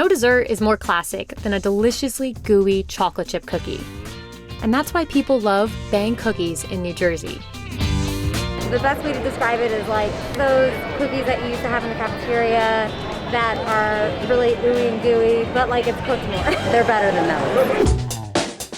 No dessert is more classic than a deliciously gooey chocolate chip cookie. And that's why people love Bang cookies in New Jersey. The best way to describe it is like those cookies that you used to have in the cafeteria that are really ooey and gooey, but like it's cooked more. They're better than those.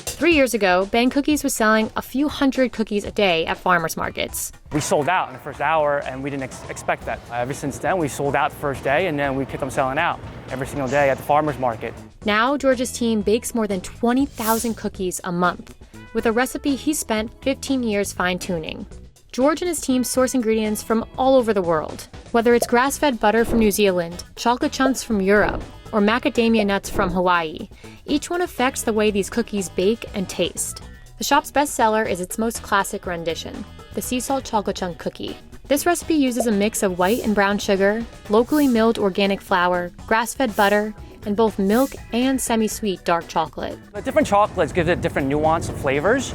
3 years ago, Bang Cookies was selling a few hundred cookies a day at farmers markets. We sold out in the first hour, and we didn't expect that. Ever since then, we sold out the first day, and then we kept on selling out every single day at the farmers market. Now, George's team bakes more than 20,000 cookies a month, with a recipe he spent 15 years fine-tuning. George and his team source ingredients from all over the world, whether it's grass-fed butter from New Zealand, chocolate chunks from Europe, or macadamia nuts from Hawaii. Each one affects the way these cookies bake and taste. The shop's bestseller is its most classic rendition, the sea salt chocolate chunk cookie. This recipe uses a mix of white and brown sugar, locally milled organic flour, grass-fed butter, and both milk and semi-sweet dark chocolate. The different chocolates give it different nuance of flavors,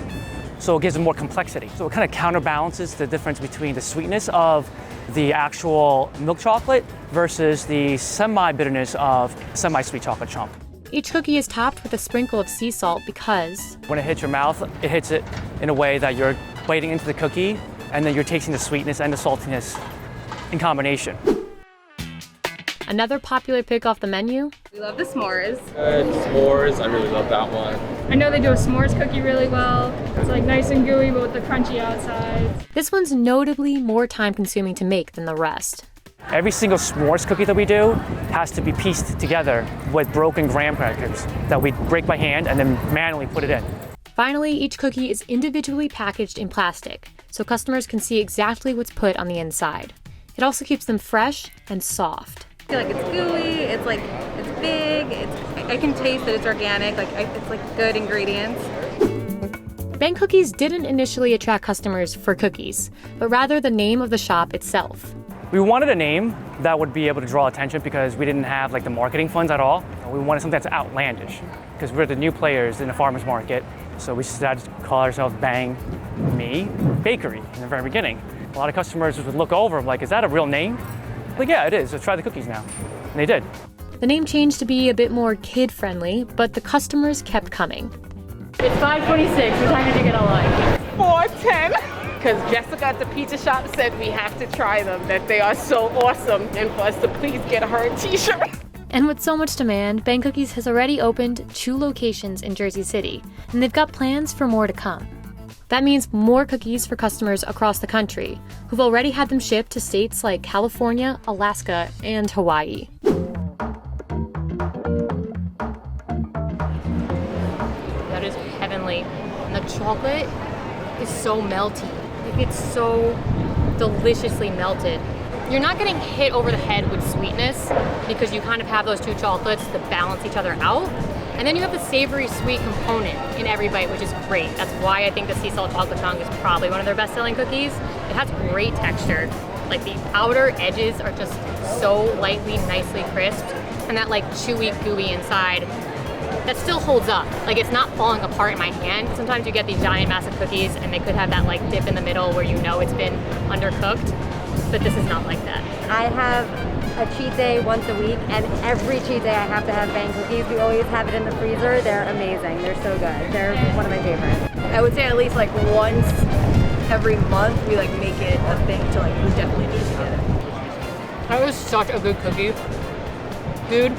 so it gives it more complexity. So it kind of counterbalances the difference between the sweetness of the actual milk chocolate versus the semi-bitterness of semi-sweet chocolate chunk. Each cookie is topped with a sprinkle of sea salt because when it hits your mouth, it hits it in a way that you're biting into the cookie, and then you're tasting the sweetness and the saltiness in combination. Another popular pick off the menu? We love the s'mores. S'mores, I really love that one. I know they do a s'mores cookie really well. It's like nice and gooey, but with the crunchy outside. This one's notably more time consuming to make than the rest. Every single s'mores cookie that we do has to be pieced together with broken graham crackers that we break by hand and then manually put it in. Finally, each cookie is individually packaged in plastic, so customers can see exactly what's put on the inside. It also keeps them fresh and soft. I feel like it's gooey, it's big, I can taste that it's organic, it's like good ingredients. Bang Cookies didn't initially attract customers for cookies, but rather the name of the shop itself. We wanted a name that would be able to draw attention because we didn't have like the marketing funds at all. We wanted something that's outlandish because we're the new players in the farmers market. So we decided to call ourselves Bang Me Bakery in the very beginning. A lot of customers would look over like, is that a real name? Like, yeah, it is. Let's try the cookies now. And they did. The name changed to be a bit more kid-friendly, but the customers kept coming. It's 5:26. What time did you get online? 4:10. Because Jessica at the pizza shop said we have to try them, that they are so awesome, and for us to please get her a t-shirt. And with so much demand, Bang Cookies has already opened 2 locations in Jersey City, and they've got plans for more to come. That means more cookies for customers across the country, who've already had them shipped to states like California, Alaska, and Hawaii. That is heavenly. And the chocolate is so melty. Like, it's so deliciously melted. You're not getting hit over the head with sweetness because you kind of have those 2 chocolates that balance each other out. And then you have the savory sweet component in every bite, which is great. That's why I think the sea salt chocolate chunk is probably one of their best selling cookies. It has great texture. Like the outer edges are just so lightly, nicely crisped. And that like chewy, gooey inside, that still holds up. Like it's not falling apart in my hand. Sometimes you get these giant massive cookies and they could have that like dip in the middle where you know it's been undercooked, but this is not like that. I have a cheat day once a week, and every cheat day I have to have Bang cookies. We always have it in the freezer. They're amazing. They're so good. They're one of my favorites. I would say at least like once every month we like make it a thing to like we definitely need to get it. That was such a good cookie. Dude,